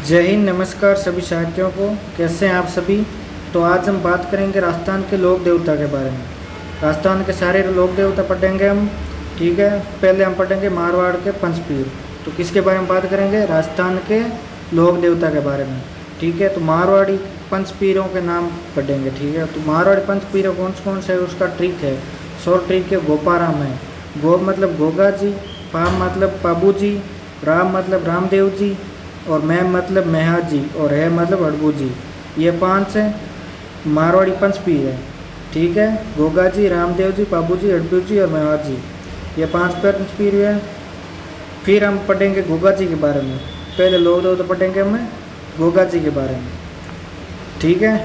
जय हिंद। नमस्कार सभी साथियों को। कैसे हैं आप सभी। तो आज हम बात करेंगे राजस्थान के लोक देवता के बारे में। राजस्थान के सारे लोक देवता पढ़ेंगे हम। ठीक है, पहले हम पढ़ेंगे मारवाड़ के पंचपीर। तो किसके बारे में बात करेंगे? राजस्थान के लोक देवता के बारे में। ठीक है, तो मारवाड़ी पंचपीरों के नाम पढ़ेंगे। ठीक है, तो मारवाड़ी पंचपीरों कौन से है उसका ट्रिक है। शॉर्ट ट्रिक है गोपाराम है। गो मतलब गोगा जी, पा मतलब पाबू जी, राम मतलब रामदेव जी, और मैं मतलब मेहा जी, और है मतलब हड़बू जी। ये 5 है मारवाड़ी पंचपीर है। ठीक है, गोगा जी, रामदेव जी, पाबू जी, हड़बू जी और मेहा जी, ये 5 पंचपीर है। फिर हम पढ़ेंगे गोगा जी के बारे में। पहले लोग दो तो पढ़ेंगे हमें गोगा जी के बारे में। ठीक है,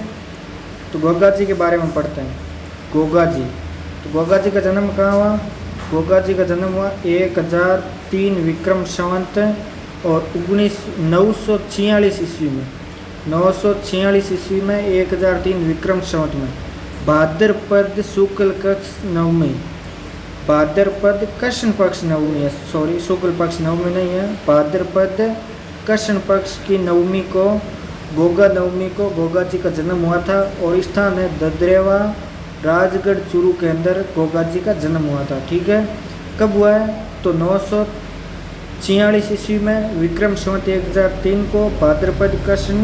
तो गोगा जी के बारे में पढ़ते हैं। गोगा जी, तो गोगा जी का जन्म कहाँ हुआ? गोगा जी का जन्म हुआ 1003 विक्रम संवत और 946 ईस्वी में। 946 ईस्वी में 1003 विक्रम संवत में भाद्रपद शुक्ल पक्ष नवमी। भाद्रपद कृष्ण पक्ष नवमी है, सॉरी शुक्ल पक्ष नवमी नहीं है, भाद्रपद कृष्ण पक्ष की नवमी को, गोगा नवमी को गोगा जी का जन्म हुआ था। और स्थान है ददरेवा, राजगढ़ चूरू के अंदर गोगा जी का जन्म हुआ था। ठीक है, कब हुआ है? तो 946 ईस्वी में विक्रम संवत 1003 को भाद्रपद कृष्ण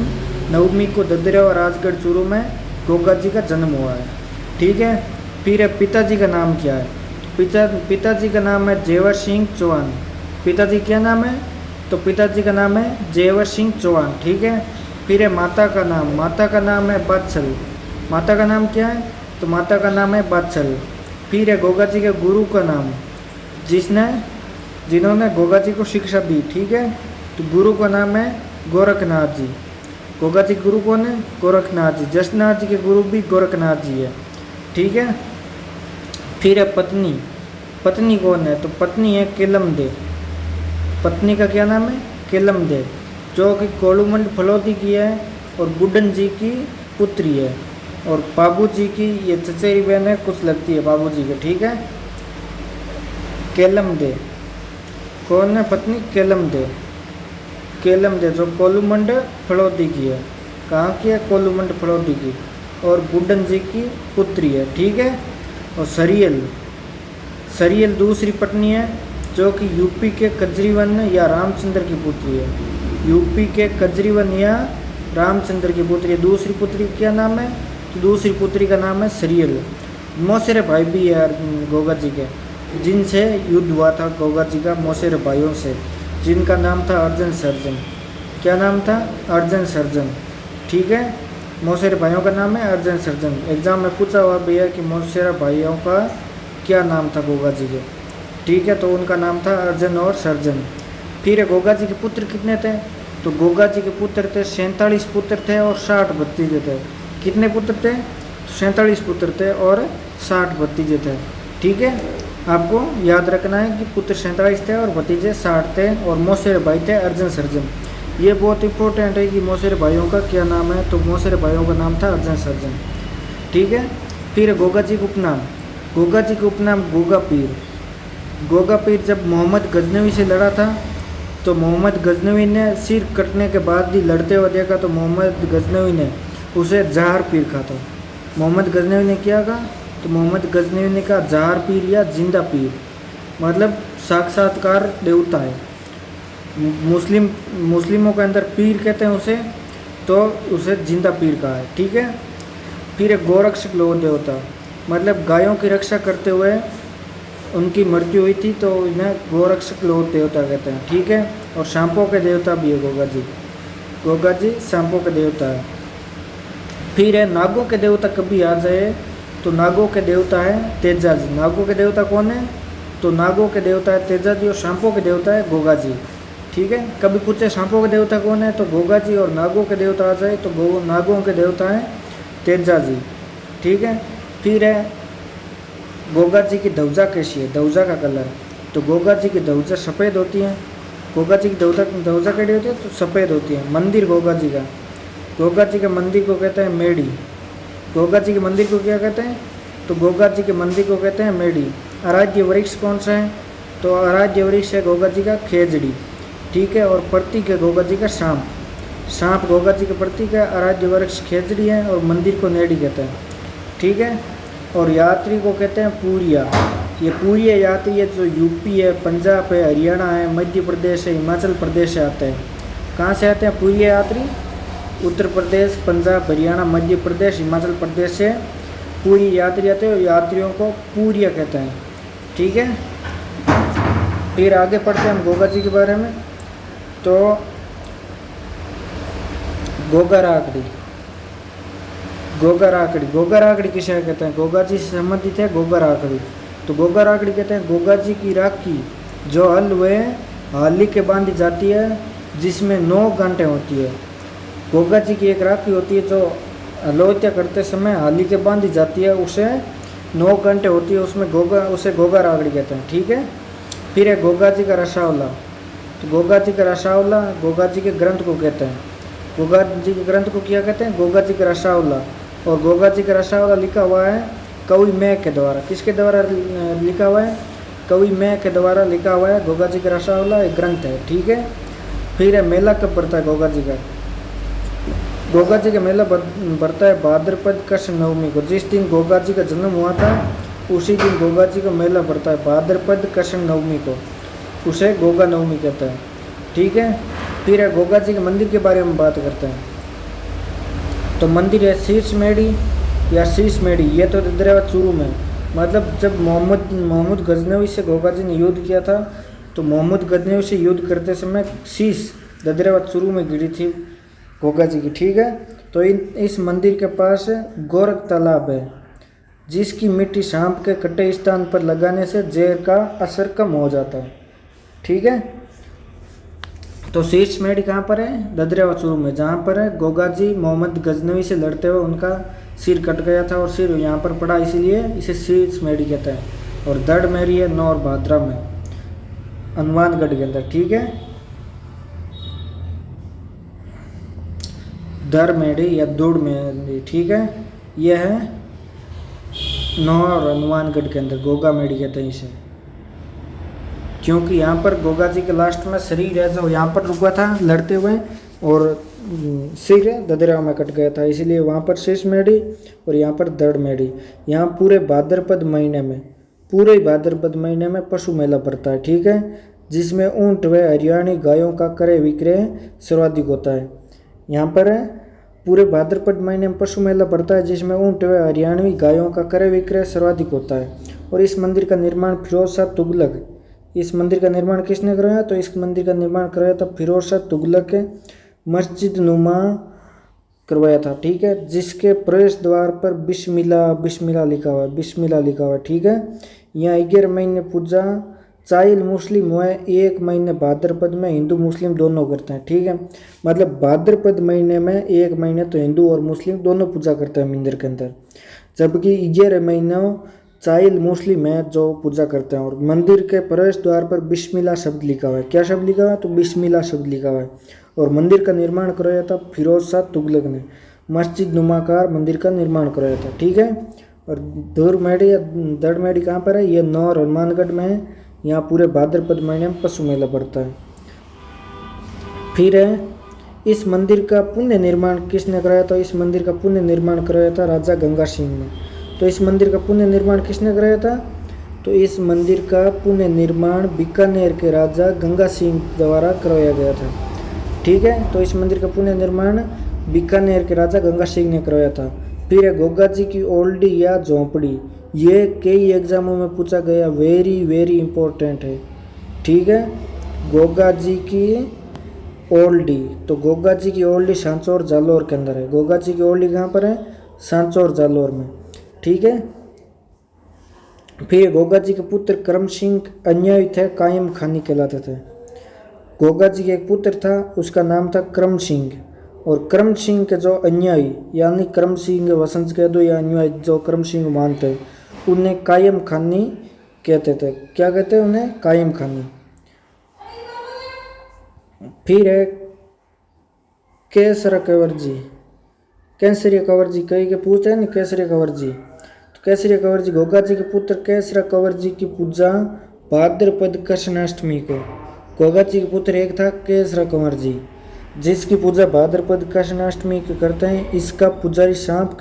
नवमी को ददरेवा राजगढ़ चूरू में गोगा जी का जन्म हुआ है। ठीक है, फिर पिताजी का नाम क्या है? पिताजी का नाम है जेवर सिंह चौहान। पिताजी क्या नाम है? तो पिताजी का नाम है जेवर सिंह चौहान। ठीक है, फिर है माता का नाम। माता का नाम है बादशल। माता का नाम क्या है? तो माता का नाम है बादशल। फिर है गोगा जी के गुरु का नाम, जिन्होंने गोगा जी को शिक्षा दी। ठीक है, तो गुरु का नाम है गोरखनाथ जी। गोगा जी गुरु कौन है? गोरखनाथ जी। जसनाथ जी के गुरु भी गोरखनाथ जी है। ठीक है, फिर है पत्नी। पत्नी कौन है? तो पत्नी है केलमदे। पत्नी का क्या नाम है? केलमदे, जो कि कोलूमंड फलोदी की है और बुड्ढन जी की पुत्री है। और बाबू जी की ये चचेरी बहन है, कुछ लगती है बाबू जी के। ठीक है, केलमदे कौन है? पत्नी केलमदे। केलमदे जो कोलूमंड फलोदी की है। कहाँ की है? कोलूमंड फलोदी की। और बुड्ढन जी की पुत्री है। ठीक है, और सरियल दूसरी पत्नी है, जो कि यूपी के कजरीवन या रामचंद्र की पुत्री है। यूपी के कजरीवन या रामचंद्र की पुत्री है। दूसरी पुत्री क्या नाम है? तो दूसरी पुत्री का नाम है सरियल। मौसेरे भाई भी है गोगा जी के, जिनसे युद्ध हुआ था गोगा जी का मौसेरे भाइयों से, जिनका नाम था अर्जुन सर्जन। क्या नाम था? अर्जुन सर्जन। ठीक है, मौसेरे भाइयों का नाम है अर्जुन सर्जन। एग्जाम में पूछा हुआ भी है कि मौसेरे भाइयों का क्या नाम था गोगा जी के। ठीक है, तो उनका नाम था अर्जुन और सर्जन। फिर गोगा जी के पुत्र कितने थे? तो गोगा जी के पुत्र थे 47 पुत्र थे और 60 भतीजे थे। कितने पुत्र थे? 47 पुत्र थे और 60 भतीजे थे। ठीक है, आपको याद रखना है कि पुत्र 47 थे और भतीजे 60 थे, और मौसेरे भाई थे अर्जुन सर्जन। ये बहुत इंपॉर्टेंट है कि मौसेरे भाइयों का क्या नाम है। तो मौसेरे भाइयों का नाम था अर्जुन सर्जन। ठीक है, फिर गोगा जी का उपनाम। गोगा जी का उपनाम गोगा पीर। गोगा पीर जब मोहम्मद गजनवी से लड़ा था, तो मोहम्मद गजनवी ने सिर कटने के बाद भी लड़ते हुए देखा, तो मोहम्मद गजनवी ने उसे जहर पीर कहा था। मोहम्मद गजनवी ने क्या कहा? तो मोहम्मद गजनवी ने कहा जहर पीर या जिंदा पीर, मतलब साक्षात्कार देवता है। मुस्लिमों के अंदर पीर कहते हैं उसे, तो उसे जिंदा पीर कहा है। ठीक है, फिर एक गोरक्षक लोक देवता, मतलब गायों की रक्षा करते हुए उनकी मृत्यु हुई थी, तो इन्हें गोरक्षक लोक देवता कहते हैं। ठीक है, और सांपों के देवता भी है गोगा जी। गोगा जी सांपों के देवता है। फिर है नागों के देवता कभी आ जाए, तो नागों के देवता है तेजा जी। नागों के देवता कौन है? तो नागों के देवता है तेजा जी, और सांपों के देवता है गोगा जी। ठीक है, कभी पूछे सांपों के देवता कौन है, तो गोगा जी, और नागों के देवता आ जाए तो नागों के देवता है तेजा जी। ठीक है, फिर है गोगा जी की ध्वजा कैसी है? ध्वजा का कलर, तो गोगा जी की ध्वजा सफ़ेद होती है। गोगा जी की ध्वजा कैसी होती है? तो सफ़ेद होती है। मंदिर गोगा जी का, गोगा जी के मंदिर को कहते हैं मेढ़ी। गोगा जी के मंदिर को क्या कहते हैं? तो गोगा जी के मंदिर को कहते हैं मेढ़ी। आराध्य वृक्ष कौन सा है? तो आराध्य वृक्ष है गोगा जी का खेजड़ी। ठीक है, और प्रतीक है गोगा जी का सांप। सांप गोगा जी के प्रतीक है, आराध्य वृक्ष खेजड़ी है और मंदिर को नेड़ी कहते हैं। ठीक है। और यात्री को कहते हैं पूरिया। ये पूरिया यात्री है जो यूपी है, पंजाब है, हरियाणा है, मध्य प्रदेश है, हिमाचल प्रदेश से आते हैं। कहाँ से आते हैं पूरिया यात्री? उत्तर प्रदेश, पंजाब, हरियाणा, मध्य प्रदेश, हिमाचल प्रदेश से पूरी यात्री आते हैं और यात्रियों को पूरिया कहते हैं। ठीक है। फिर आगे पढ़ते हैं हम गोगा जी के बारे में। तो गोगा राकड़ी, गोगा राकड़ी, गोगा राकड़ी किसे कहते हैं? गोगा जी से संबंधित है गोगा राकड़ी। तो गोगा राकड़ी कहते हैं गोगा जी की राखी जो हल व हाली के बांधी जाती है, जिसमें 9 घंटे होती है। गोगा जी की एक राखी होती है जो हलोत्या करते समय हाली के बांधी जाती है, उसे 9 घंटे होती है, उसमें उसे गोगा राकड़ी कहते हैं। ठीक है। फिर है गोगा जी का रसावला। तो गोगा जी का रसावला गोगा जी के ग्रंथ को कहते हैं। गोगा जी के ग्रंथ को क्या कहते हैं? गोगा जी का रसावला। और गोगा जी का रसावला लिखा हुआ है कवि मैं के द्वारा। किसके द्वारा लिखा हुआ है? कवि मैं के द्वारा लिखा हुआ है। गोगा जी का रसावला एक ग्रंथ है। ठीक है। फिर है मेला कब पड़ता है गोगा जी का? गोगा जी का मेला पड़ता है भाद्रपद कृष्ण नवमी को। जिस दिन गोगा जी का जन्म हुआ था उसी दिन गोगा जी का मेला पड़ता है, भाद्रपद कृष्ण नवमी को। उसे गोगा नवमी कहते हैं। ठीक है। फिर है गोगा जी के मंदिर के बारे में बात करते हैं। तो मंदिर है शीर्ष मेढ़ी या शीर्ष मेढ़ी। ये तो ददरेवा चूरू में, मतलब जब मोहम्मद गजनवी से गोगा जी ने युद्ध किया था तो मोहम्मद गजनवी से युद्ध करते समय शीश ददरेवा चूरू में गिरी थी गोगा जी की। ठीक है। तो इस मंदिर के पास गोरख तालाब है, जिसकी मिट्टी सांप के कटे स्थान पर लगाने से जहर का असर कम हो जाता है। ठीक है। तो शीर्ष मेढ़ी कहाँ पर है? ददरेवा चूरू में, जहाँ पर है गोगा जी मोहम्मद गजनवी से लड़ते हुए उनका सिर कट गया था और सिर यहाँ पर पड़ा, इसीलिए इसे शीर्ष मेढ़ी कहते हैं। और दड़ मेढ़ी है नौर भाद्रा में, हनुमानगढ़ के अंदर। ठीक है। दर मेढ़ी या दुड़ मेढ़ी। ठीक है। यह है नौर और हनुमानगढ़ के अंदर, गोगा मेढ़ी कहते हैं इसे, क्योंकि यहाँ पर गोगा जी के लास्ट में शरीर है जो यहाँ पर रुका था लड़ते हुए और सिर ददरेवा में कट गया था, इसीलिए वहाँ पर शीर्ष मेढ़ी और यहाँ पर दड़ मेढ़ी। यहाँ पूरे भाद्रपद महीने में, पूरे भाद्रपद महीने में पशु मेला पड़ता है। ठीक है। जिसमें ऊँट व हरियाणी गायों का क्रय विक्रय सर्वाधिक होता है। यहाँ पर पूरे भाद्रपद महीने में पशु मेला पड़ता है, जिसमें ऊँट व हरियाणवी गायों का क्रय विक्रय सर्वाधिक होता है। और इस मंदिर का निर्माण फिरोज शाह तुगलक, इस मंदिर का निर्माण किसने कराया? तो इस मंदिर का निर्माण कराया था फिरोज शाह तुगलक मस्जिद नुमा करवाया था। ठीक है। जिसके प्रवेश द्वार पर बिस्मिल्लाह लिखा हुआ है, बिस्मिल्लाह लिखा हुआ है। ठीक है। यहाँ 11 महीने पूजा चाइल मुस्लिम हुआ है, 1 महीने भाद्रपद में हिंदू मुस्लिम दोनों करते हैं। ठीक है। मतलब भाद्रपद महीने में 1 महीने तो हिंदू और मुस्लिम दोनों पूजा करते हैं मंदिर के अंदर, जबकि 11 महीनों चाइल मुस्लिम है जो पूजा करते हैं। और मंदिर के प्रवेश द्वार पर बिस्मिल्लाह शब्द लिखा हुआ है। क्या शब्द लिखा हुआ है? तो बिस्मिल्लाह शब्द लिखा हुआ है। और मंदिर का निर्माण कराया था फिरोज शाह तुगलक ने, मस्जिद नुमाकार मंदिर का निर्माण कराया था। ठीक है। और धुर मेढ़ी या दड़ मेढ़ी कहाँ पर है? ये नौर हनुमानगढ़ में है। यहाँ पूरे भाद्रपद महीने में पशु मेला पड़ता है। फिर है इस मंदिर का पुण्य निर्माण किसने कराया? तो इस मंदिर का पुण्य निर्माण कराया था राजा गंगा सिंह ने। तो इस मंदिर का पुण्य निर्माण किसने कराया था? तो इस मंदिर का पुण्य निर्माण बीकानेर के राजा गंगा सिंह द्वारा करवाया गया था। ठीक है। तो इस मंदिर का पुण्य निर्माण बीकानेर के राजा गंगा सिंह ने करवाया था। फिर है गोगा जी की ओल्डी या झोंपड़ी। ये कई एग्जामों में पूछा गया, वेरी वेरी इंपॉर्टेंट है। ठीक है। गोगा जी की ओल्डी, तो गोगा जी की ओल्डी सांचौर जालौर के अंदर है। गोगा जी की ओल्डी कहाँ पर है? सांचौर जालौर में। ठीक है। फिर गोगा जी के पुत्र करम सिंह अन्यायी थे, कायम खानी कहलाते थे। गोगा जी के एक पुत्र था, उसका नाम था करम सिंह। और करम सिंह के जो अन्यायी यानी करम सिंह वसंत कह दो या अनुयायी जो करम सिंह मानते हैं, उन्हें कायम खानी कहते थे। क्या कहते हैं उन्हें? कायम खानी। फिर है केसर कंवर जी, केसरिया कंवर जी कई के पूछते हैं ना, केसरिया कंवर जी। तो केसरिया कंवर जी गोगा जी के पुत्र केसरिया कंवर जी की पूजा भाद्रपद कृष्णाष्टमी को। गोगा जी के पुत्र एक था केसरा कंवर जी, जिसकी पूजा भाद्रपद कृष्णाष्टमी को करते हैं। इसका पुजारी सांप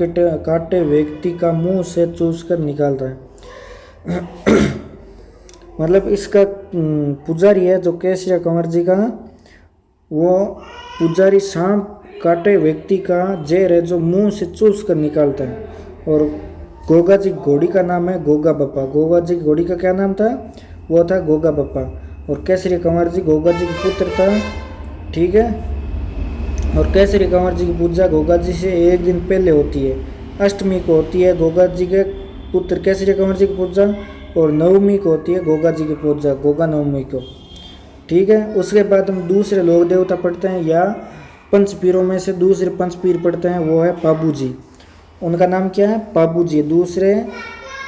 काटे व्यक्ति का मुंह से चूस कर निकालता है। मतलब इसका पुजारी है जो केसरिया कंवर जी का, वो पुजारी सांप काटे व्यक्ति का जहर है जो मुंह से चूस कर निकालता है। और गोगा जी घोड़ी का नाम है गोगा बप्पा। गोगा जी की घोड़ी का क्या नाम था? वो था गोगा बप्पा। और केसरी कंवर जी गोगा जी के पुत्र था, ठीक है। और केसरी कंवर जी की पूजा गोगा जी से एक दिन पहले होती है, अष्टमी को होती है गोगा जी के पुत्र केसरी कंवर जी की पूजा, और नवमी को होती है गोगा जी की पूजा, गोगा नवमी को, ठीक है। उसके बाद हम दूसरे लोक देवता पढ़ते हैं, या पंच पीरों में से दूसरे पंच पीर पढ़ते हैं, वो है पाबू जी। उनका नाम क्या है? पाबू जी, दूसरे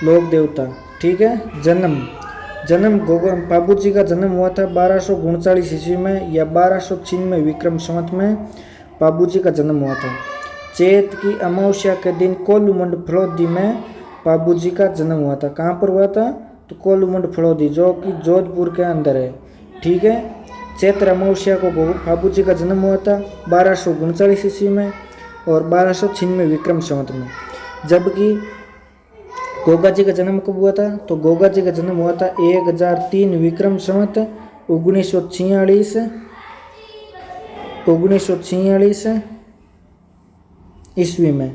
लोक देवता, ठीक है। जन्म पाबू जी का जन्म हुआ था 1239 ईस्वी में या 1296 विक्रम संवत में पाबू जी का जन्म हुआ था। चैत की अमावस्या के दिन कोलूमंड फलोदी में पाबू जी का जन्म हुआ था। कहाँ पर हुआ था? तो कोलूमंड फलोदी, जो कि जोधपुर के अंदर है, ठीक है। चैत्र अमावस्या को पाबू जी का जन्म हुआ था 1239 ईस्वी में और 1296 विक्रम संवत में। जबकि गोगा जी का जन्म कब हुआ था? तो गोगा जी का जन्म हुआ था 1003 विक्रम संवत 1946 ईस्वी में,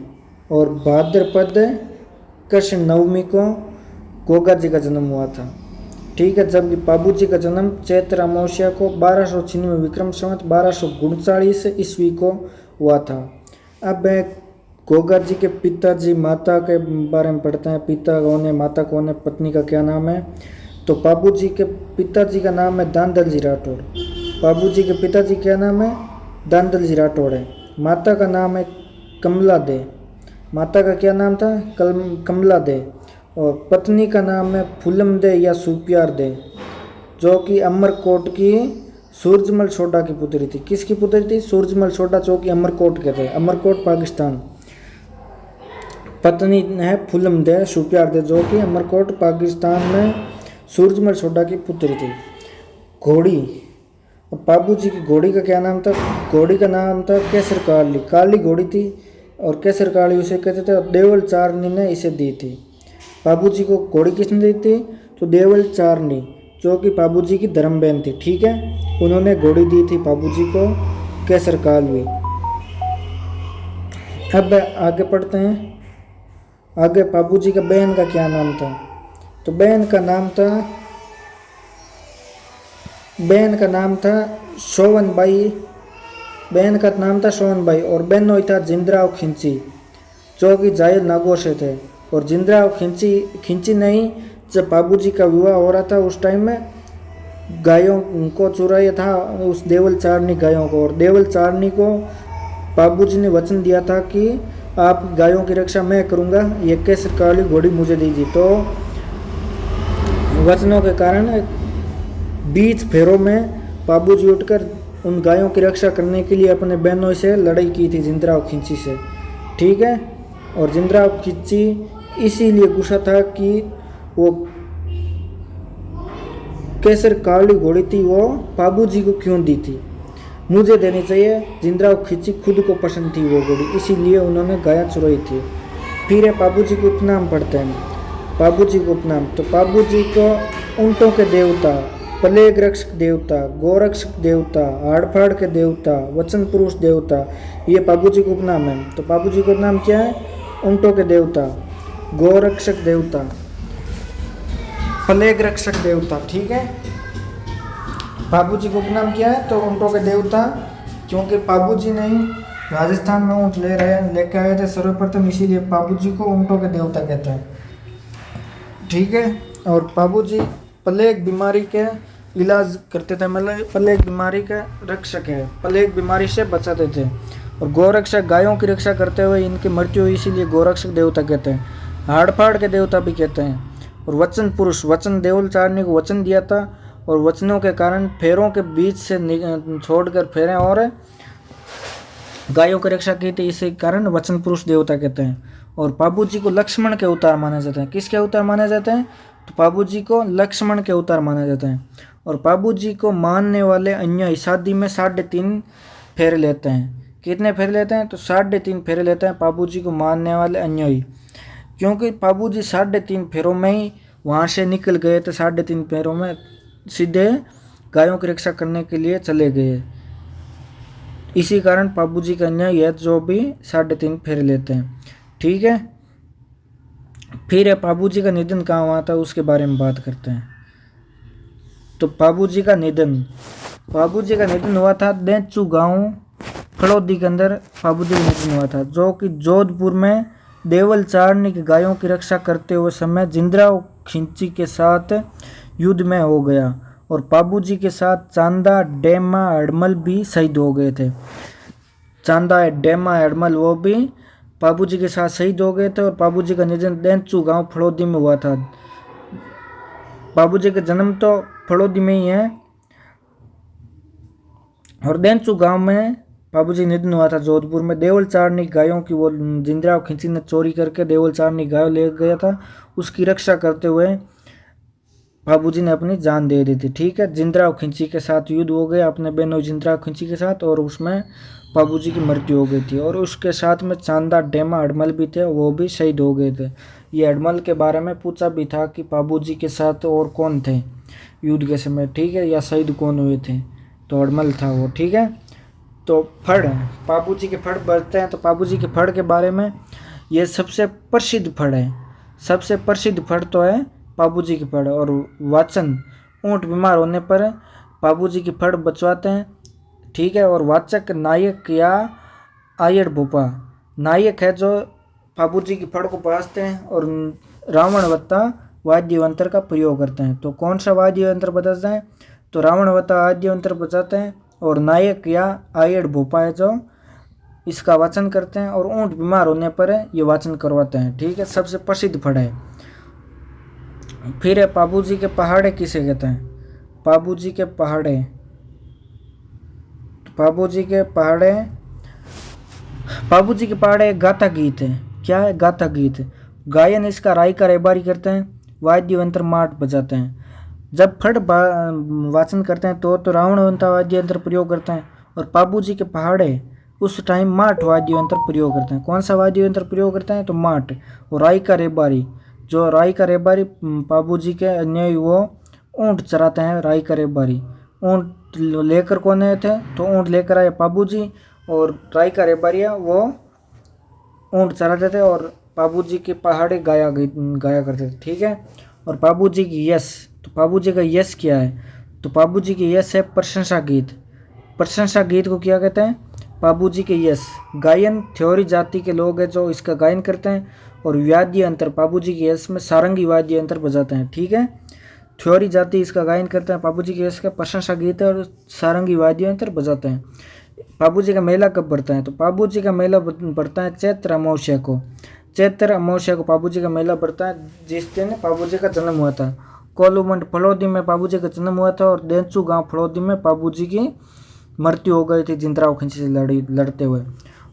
और भाद्रपद कृष्ण नवमी को गोगा जी का जन्म हुआ था, ठीक है। जबकि पाबू जी का जन्म चैत्र अमावस्या को 1296 विक्रम संवत 1239 ईस्वी को हुआ था। अब गोगा जी के पिताजी माता के बारे में पढ़ते हैं। पिता कौन है, माता कौन है, पत्नी का क्या नाम है? तो पाबू जी के पिताजी का नाम है दांदल जी राठौड़। पाबू जी के पिताजी क्या नाम है? दांदल जी राठौड़ है। माता का नाम है कमला दे। माता का क्या नाम था? कमला दे। और पत्नी का नाम है फूलम दे या सुप्यार दे, जो कि अमरकोट की सूरजमल सोडा की पुत्री थी। किसकी पुत्री थी? सूरजमल सोडा, जो कि अमरकोट के थे, अमरकोट पाकिस्तान। पत्नी है फूलम दे सुप्यार दे, जो कि अमरकोट पाकिस्तान में सूरजमल सोडा की पुत्री थी। घोड़ी, पाबू जी की घोड़ी का क्या नाम था? घोड़ी का नाम था केसर काली। काली घोड़ी थी और केसर काली उसे कहते थे, और देवल चारनी ने इसे दी थी। पाबू जी को घोड़ी किसने दी थी? तो देवल चारनी, जो कि पाबू जी की धर्म बहन थी, ठीक है। उन्होंने घोड़ी दी थी पाबू जी को, केसर कालवी। अब आगे पढ़ते हैं। आगे पाबू जी का बहन का क्या नाम था? तो बहन का नाम था शोभनबाई। बहन का नाम था शोभनबाई और बहनों था जिंद्राव खिंची, जो कि जायल नागौर से थे। और जिंद्राव खिंची नहीं, जब पाबू जी का विवाह हो रहा था उस टाइम में गायों को चुराया था, उस देवल चारनी गायों को। और देवल चारनी को पाबू जी ने वचन दिया था कि आप गायों की रक्षा मैं करूंगा, ये केसर काली घोड़ी मुझे दीजिए। तो वचनों के कारण बीच फेरों में पाबू जी उठकर उन गायों की रक्षा करने के लिए अपने बहनों से लड़ाई की थी, जिंद्राव खिंची से, ठीक है। और जिंद्राव खिंची इसीलिए गुस्सा था कि वो केसर काली घोड़ी थी, वो पाबू जी को क्यों दी थी, मुझे देनी चाहिए। जिंद्राव खिंची खुद को पसंद थी वो घोड़ी, इसीलिए उन्होंने गायें चुराई थी। फिर है पाबू जी को उपनाम पढ़ते हैं। पाबू जी को उपनाम, तो पाबू जी को ऊंटों के देवता, प्लेग रक्षक देवता, गोरक्षक देवता, हाड़फाड़ के देवता, वचन पुरुष देवता, ये पाबू जी को उपनाम है। तो पाबू जी का नाम क्या है? ऊंटों के देवता, गोरक्षक देवता, प्लेग रक्षक देवता, ठीक है। पाबू जी का उपनाम क्या है? तो ऊंटों के देवता, क्योंकि पाबू जी ने राजस्थान में ऊंट लेके आए थे सर्वप्रथम, इसीलिए पाबू जी को ऊंटों के देवता कहते हैं, ठीक है। और पाबू जी प्लेग बीमारी के इलाज करते थे, मतलब प्लेग बीमारी के रक्षक है, प्लेग बीमारी से बचाते थे। और गोरक्षक गायों की रक्षा करते हुए इनकी मृत्यु हुई, इसीलिए गोरक्षक देवता कहते हैं। हाड़फाड़ के देवता भी कहते हैं। और वचन पुरुष, वचन देवल चारनी को वचन दिया था और वचनों के कारण फेरों के बीच से छोड़कर फेरे और गायों की रक्षा की थी, इसी कारण वचन पुरुष देवता कहते हैं। और पाबू जी को लक्ष्मण के अवतार माने जाते हैं। किसके अवतार माने जाते हैं? तो पाबू जी को लक्ष्मण के अवतार माने जाते हैं। और पाबू जी को मानने वाले अन्य शादी में 3.5 फेरे लेते हैं। कितने फेरे लेते हैं? तो 3.5 फेरे लेते हैं बाबूजी को मानने वाले अनुयायी, क्योंकि बाबूजी 3.5 फेरों में ही वहाँ से निकल गए थे। 3.5 फेरों में सीधे गायों की रक्षा करने के लिए चले गए। इसी कारण बाबूजी का अनुयायी है जो भी 3.5 फेरे लेते हैं। ठीक है, फिर है बाबूजी का निधन कहाँ हुआ था उसके बारे में बात करते हैं। तो बाबूजी का निधन हुआ था देंचू गांव फड़ौदी के अंदर। बाबूजी का निधन हुआ था, जो कि जोधपुर में देवल चारनी की गायों की रक्षा करते हुए समय जिंदराव खिंची के साथ युद्ध में हो गया। और बाबूजी के साथ चांदा डेमा अड़मल भी शहीद हो गए थे। चांदा डेमा अड़मल वो भी बाबूजी के साथ शहीद हो गए थे। और बाबूजी का निधन देंचू गांव फड़ौदी में हुआ था। बाबूजी का जन्म तो फड़ौदी में ही है और देंचू गांव में बाबूजी निधन हुआ था जोधपुर में। देवल चारनी गायों की वो जिंदराव खिंची ने चोरी करके देवल चारनी गायों ले गया था, उसकी रक्षा करते हुए बाबूजी ने अपनी जान दे दी थी। ठीक है, जिंदराव खिंची के साथ युद्ध हो गया अपने बहनों जिंदराव खिंची के साथ, और उसमें बाबूजी की मृत्यु हो गई थी। और उसके साथ में चांदा डेमा अड़मल भी थे, वो भी शहीद हो गए थे। ये अड़मल के बारे में पूछा भी था कि बाबूजी के साथ और कौन थे युद्ध के समय, ठीक है, या शहीद कौन हुए थे, तो अड़मल था वो। ठीक है, तो फड़ बाबूजी के फड़ बढ़ते हैं। तो बाबूजी के फड़ के बारे में, ये सबसे प्रसिद्ध फड़ है। सबसे प्रसिद्ध फड़ तो है बाबूजी की फड़। और वाचन, ऊँट बीमार होने पर बाबूजी की फड़ बचवाते हैं। ठीक है, और वाचक नायक या आयड़ भोपा नायक है जो बाबूजी की फड़ को बाजते हैं और रावणवत्ता वाद्य यंत्र का प्रयोग करते हैं। तो कौन सा वाद्य यंत्र बजाते हैं? तो रावणवत्ता वाद्य यंत्र बजाते हैं। और नायक या आयड़ भोपा है जो इसका वाचन करते हैं, और ऊँट बीमार होने पर ये वाचन करवाते हैं। ठीक है, सबसे प्रसिद्ध फड़ है। फिर है बाबूजी के पहाड़े किसे कहते हैं? बाबूजी के पहाड़े, बाबूजी के पहाड़े, बाबूजी के पहाड़े एक गाथा गीत है। क्या है? गाथा गीत। गायन इसका राय का रेबारी करते हैं, वाद्य यंत्र माट बजाते हैं। जब फड़ वाचन करते हैं तो रावणवंता वाद्य यंत्र प्रयोग करते हैं। और बाबूजी के पहाड़े उस टाइम माट वाद्य यंत्र प्रयोग करते हैं। कौन सा वाद्य यंत्र प्रयोग करते हैं? तो माट। और राय का रेबारी, जो राय का रेबारी बाबूजी के अन्यायी वो ऊँट चराते हैं। राय का रेबारी ऊँट लेकर कौन आए थे? तो ऊँट लेकर आए बाबूजी, और राय का रेबारिया वो ऊँट चराते थे और बाबूजी के पहाड़े गाया करते थे। ठीक है, और बाबूजी की यश, तो बाबूजी का यश क्या है? तो बाबूजी की यश है प्रशंसा गीत। प्रशंसा गीत को क्या कहते हैं? बाबूजी के यश। गायन थ्योरी जाति के लोग हैं जो इसका गायन करते हैं। और वाद्य यंत्र बाबूजी के यश में सारंगी वाद्य यंत्र बजाते हैं। ठीक है, थ्योरी जाति इसका गायन करते हैं, बाबूजी के यश का प्रशंसा गीत है और सारंगी वाद्य यंत्र बजाते हैं। बाबूजी का मेला कब बढ़ता है? तो बाबूजी का मेला बढ़ता है चैत्र अमावस्या को। चैत्र अमावस्या को बाबूजी का मेला बढ़ता है, जिस दिन बाबूजी का जन्म हुआ था। कोलूमंड फड़ौदी में बाबूजी का जन्म हुआ था और देंचू गांव फड़ौदी में बाबूजी की मृत्यु हो गई थी जिंदराव खिंची से लड़ते हुए।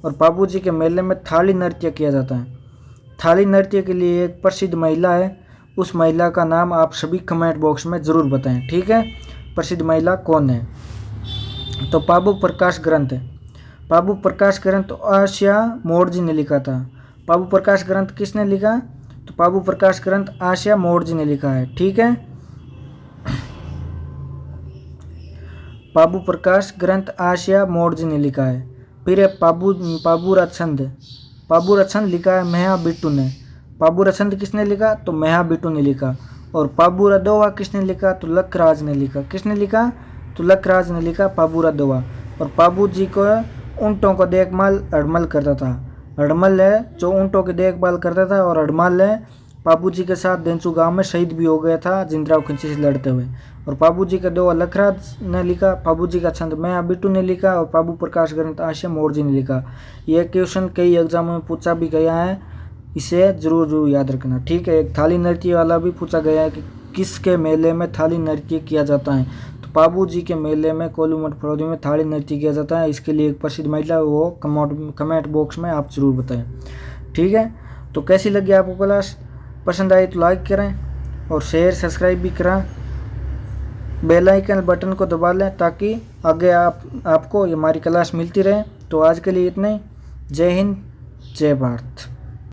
और बाबूजी के मेले में थाली नृत्य किया जाता है। थाली नृत्य के लिए एक प्रसिद्ध महिला है, उस महिला का नाम आप सभी कमेंट बॉक्स में ज़रूर बताएं। ठीक है, प्रसिद्ध महिला कौन है? तो बाबू प्रकाश ग्रंथ। बाबू प्रकाश ग्रंथ आसिया मोड़जी ने लिखा था। बाबू प्रकाश ग्रंथ किसने लिखा? तो बाबू प्रकाश ग्रंथ आसिया मोड़जी ने लिखा है। ठीक है, बाबू प्रकाश ग्रंथ आसिया मोड़जी ने लिखा है। फिर है बाबूरा छंद। बाबूरा छंद लिखा है मेहा बिट्टू ने। बाबूरा छंद किसने लिखा? तो मेहा बिट्टू ने लिखा। और बाबूरा दोहा किसने लिखा? तो लखराज ने लिखा। किसने लिखा? तो लखराज ने लिखा बाबूरा दोहा। और बाबूजी को ऊँटों को देखभाल अड़मल करता था। अड़मल है जो ऊँटों की देखभाल करता था, और अड़मल है बाबूजी के साथ देंचू गांव में शहीद भी हो गया था जिंदराव खिंची से लड़ते हुए। और बाबूजी का दोहा लखराज ने लिखा, बाबूजी का छंद मेहा बिट्टू ने लिखा, और बाबू प्रकाश ग्रंथ आसिया मोड़जी ने लिखा। यह क्वेश्चन कई एग्जामों में पूछा भी गया है, इसे जरूर याद रखना। ठीक है, एक थाली नृत्य वाला भी पूछा गया है कि किसके मेले में थाली नृत्य किया जाता है? तो बाबूजी के मेले में कोलूमठ फड़ौदी में थाली नृत्य किया जाता है। इसके लिए एक प्रसिद्ध महिला वो कमेंट बॉक्स में आप जरूर बताएं। ठीक है, तो कैसी लगी आपको क्लास? पसंद आई तो लाइक करें और शेयर सब्सक्राइब भी करें। बेल आइकन बटन को दबा लें ताकि आगे आपको हमारी क्लास मिलती रहे। तो आज के लिए इतना ही। जय हिंद, जय भारत।